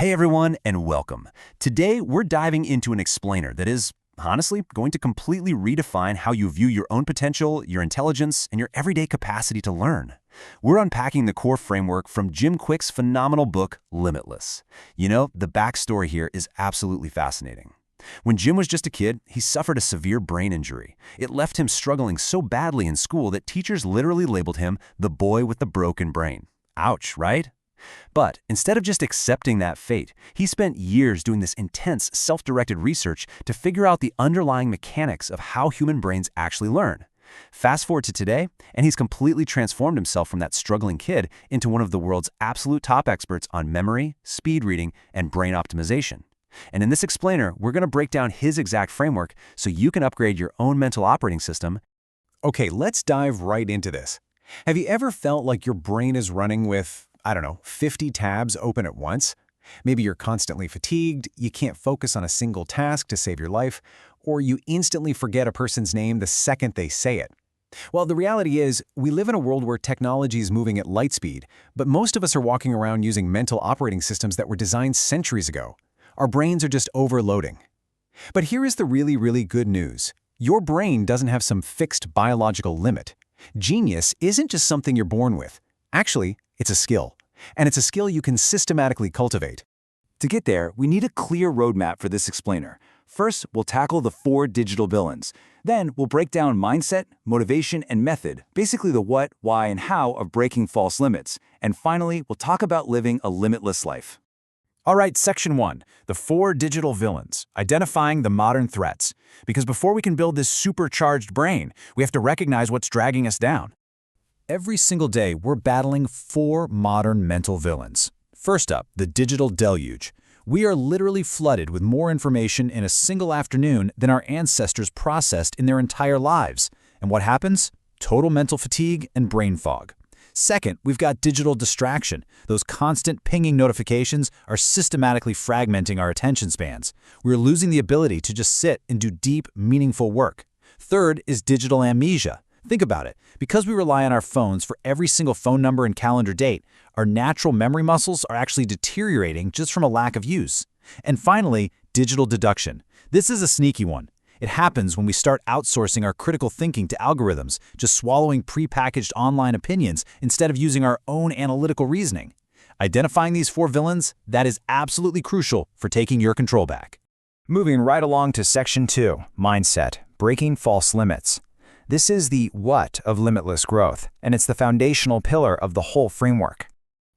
Hey everyone, and welcome. Today, we're diving into an explainer that is, honestly, going to completely redefine how you view your own potential, your intelligence, and your everyday capacity to learn. We're unpacking the core framework from Jim Kwik's phenomenal book, Limitless. You know, the backstory here is absolutely fascinating. When Jim was just a kid, he suffered a severe brain injury. It left him struggling so badly in school that teachers literally labeled him the boy with the broken brain. Ouch, right? But instead of just accepting that fate, he spent years doing this intense, self-directed research to figure out the underlying mechanics of how human brains actually learn. Fast forward to today, and he's completely transformed himself from that struggling kid into one of the world's absolute top experts on memory, speed reading, and brain optimization. And in this explainer, we're going to break down his exact framework so you can upgrade your own mental operating system. Okay, let's dive right into this. Have you ever felt like your brain is running with, 50 tabs open at once? Maybe you're constantly fatigued, you can't focus on a single task to save your life, or you instantly forget a person's name the second they say it. Well, the reality is, we live in a world where technology is moving at light speed, but most of us are walking around using mental operating systems that were designed centuries ago. Our brains are just overloading. But here is the really good news. Your brain doesn't have some fixed biological limit. Genius isn't just something you're born with. Actually, it's a skill. And it's a skill you can systematically cultivate. To get there, we need a clear roadmap for this explainer. First, we'll tackle the 4 digital villains. Then, we'll break down mindset, motivation, and method, basically the what, why, and how of breaking false limits. And finally, we'll talk about living a limitless life. All right, Section 1, the 4 digital villains, identifying the modern threats. Because before we can build this supercharged brain, we have to recognize what's dragging us down. Every single day, we're battling 4 modern mental villains. First up, the Digital Deluge. We are literally flooded with more information in a single afternoon than our ancestors processed in their entire lives. And what happens? Total mental fatigue and brain fog. Second, we've got digital distraction. Those constant pinging notifications are systematically fragmenting our attention spans. We're losing the ability to just sit and do deep, meaningful work. Third is digital amnesia. Think about it. Because we rely on our phones for every single phone number and calendar date, our natural memory muscles are actually deteriorating just from a lack of use. And finally, digital deduction. This is a sneaky one. It happens when we start outsourcing our critical thinking to algorithms, just swallowing prepackaged online opinions instead of using our own analytical reasoning. Identifying these 4 villains, that is absolutely crucial for taking your control back. Moving right along to Section 2, Mindset, Breaking False Limits. This is the what of limitless growth, and it's the foundational pillar of the whole framework.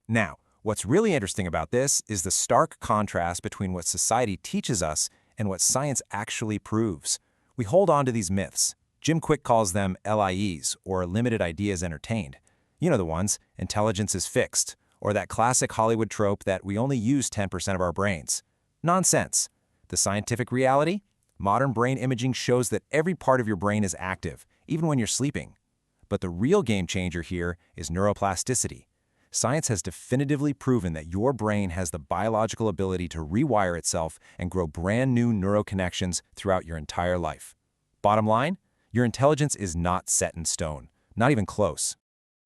Now, what's really interesting about this is the stark contrast between what society teaches us and what science actually proves. We hold on to these myths. Jim Kwik calls them LIEs, or limited ideas entertained. You know the ones, intelligence is fixed, or that classic Hollywood trope that we only use 10% of our brains. Nonsense. The scientific reality? Modern brain imaging shows that every part of your brain is active, even when you're sleeping. But the real game changer here is neuroplasticity. Science has definitively proven that your brain has the biological ability to rewire itself and grow brand new neural connections throughout your entire life. Bottom line, your intelligence is not set in stone, not even close.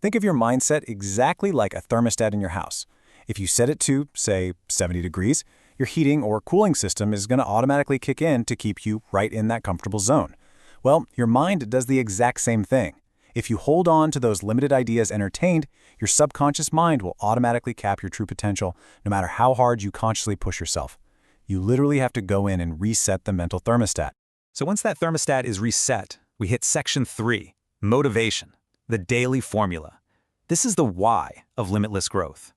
Think of your mindset exactly like a thermostat in your house. If you set it to, say, 70 degrees, your heating or cooling system is going to automatically kick in to keep you right in that comfortable zone. Well, your mind does the exact same thing. If you hold on to those limited ideas entertained, your subconscious mind will automatically cap your true potential, no matter how hard you consciously push yourself. You literally have to go in and reset the mental thermostat. So once that thermostat is reset, we hit Section 3, Motivation, the daily formula. This is the why of limitless growth.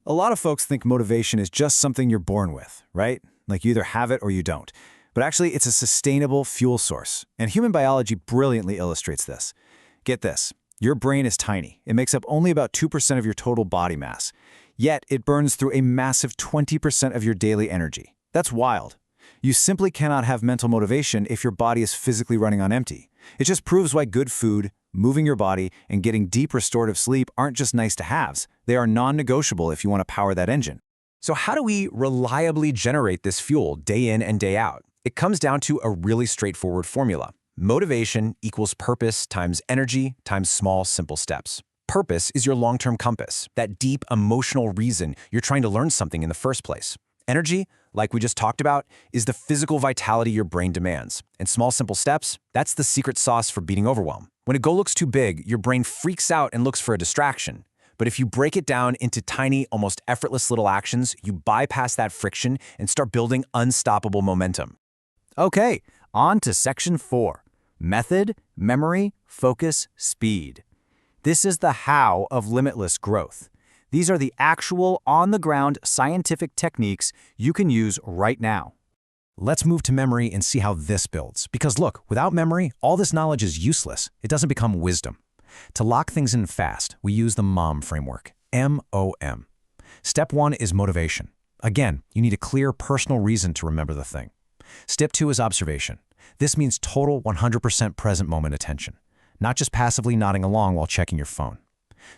A lot of folks think motivation is just something you're born with, right? Like you either have it or you don't. But actually, it's a sustainable fuel source, and human biology brilliantly illustrates this. Get this, your brain is tiny. It makes up only about 2% of your total body mass. Yet, it burns through a massive 20% of your daily energy. That's wild. You simply cannot have mental motivation if your body is physically running on empty. It just proves why good food, moving your body, and getting deep restorative sleep aren't just nice-to-haves. They are non-negotiable if you want to power that engine. So how do we reliably generate this fuel day in and day out? It comes down to a really straightforward formula. Motivation equals purpose times energy times small, simple steps. Purpose is your long-term compass, that deep emotional reason you're trying to learn something in the first place. Energy, like we just talked about, is the physical vitality your brain demands. And small, simple steps, that's the secret sauce for beating overwhelm. When a goal looks too big, your brain freaks out and looks for a distraction. But if you break it down into tiny, almost effortless little actions, you bypass that friction and start building unstoppable momentum. Okay, on to section 4. Method, memory, focus, speed. This is the how of limitless growth. These are the actual, on-the-ground scientific techniques you can use right now. Let's move to memory and see how this builds. Because look, without memory, all this knowledge is useless. It doesn't become wisdom. To lock things in fast, we use the MOM framework, M-O-M. Step 1 is motivation. Again, you need a clear personal reason to remember the thing. Step 2 is observation. This means total 100% present moment attention, not just passively nodding along while checking your phone.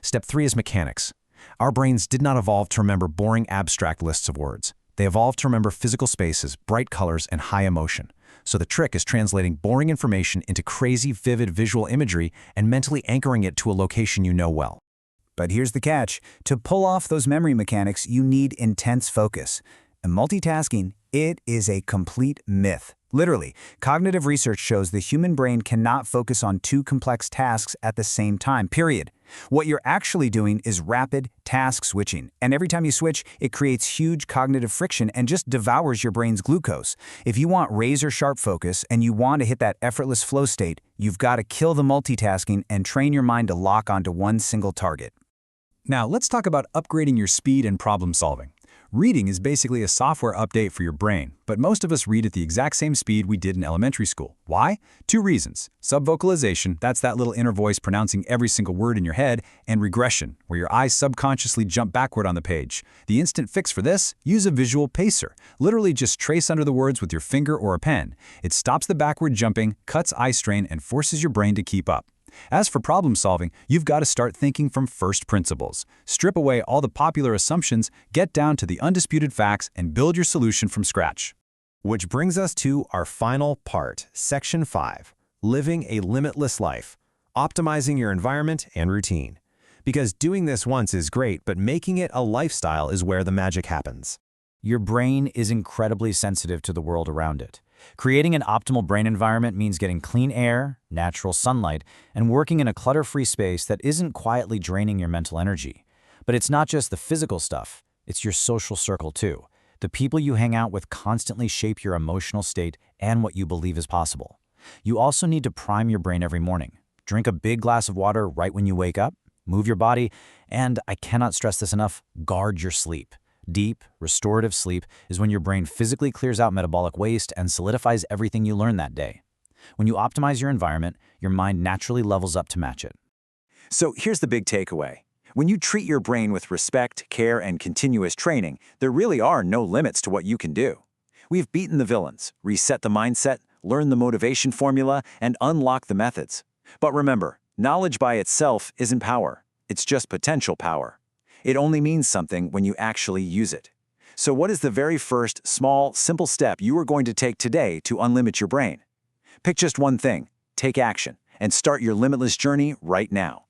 Step 3 is mechanics. Our brains did not evolve to remember boring abstract lists of words. They evolved to remember physical spaces, bright colors, and high emotion. So the trick is translating boring information into crazy, vivid visual imagery and mentally anchoring it to a location you know well. But here's the catch. To pull off those memory mechanics, you need intense focus. And multitasking, it is a complete myth. Literally, cognitive research shows the human brain cannot focus on 2 complex tasks at the same time, period. What you're actually doing is rapid task switching, and every time you switch, it creates huge cognitive friction and just devours your brain's glucose. If you want razor-sharp focus and you want to hit that effortless flow state, you've got to kill the multitasking and train your mind to lock onto one single target. Now, let's talk about upgrading your speed and problem solving. Reading is basically a software update for your brain, but most of us read at the exact same speed we did in elementary school. Why? 2 reasons. Subvocalization, that's that little inner voice pronouncing every single word in your head, and regression, where your eyes subconsciously jump backward on the page. The instant fix for this? Use a visual pacer. Literally just trace under the words with your finger or a pen. It stops the backward jumping, cuts eye strain, and forces your brain to keep up. As for problem solving, you've got to start thinking from first principles. Strip away all the popular assumptions, get down to the undisputed facts, and build your solution from scratch. Which brings us to our final part, Section 5, Living a Limitless Life, Optimizing Your Environment and Routine. Because doing this once is great, but making it a lifestyle is where the magic happens. Your brain is incredibly sensitive to the world around it. Creating an optimal brain environment means getting clean air, natural sunlight, and working in a clutter-free space that isn't quietly draining your mental energy. But it's not just the physical stuff, it's your social circle too. The people you hang out with constantly shape your emotional state and what you believe is possible. You also need to prime your brain every morning. Drink a big glass of water right when you wake up, move your body, and I cannot stress this enough, guard your sleep. Deep, restorative sleep is when your brain physically clears out metabolic waste and solidifies everything you learned that day. When you optimize your environment, your mind naturally levels up to match it. So here's the big takeaway. When you treat your brain with respect, care, and continuous training, there really are no limits to what you can do. We've beaten the villains, reset the mindset, learned the motivation formula, and unlocked the methods. But remember, knowledge by itself isn't power. It's just potential power. It only means something when you actually use it. So what is the very first, small, simple step you are going to take today to unlimit your brain? Pick just one thing, take action, and start your limitless journey right now.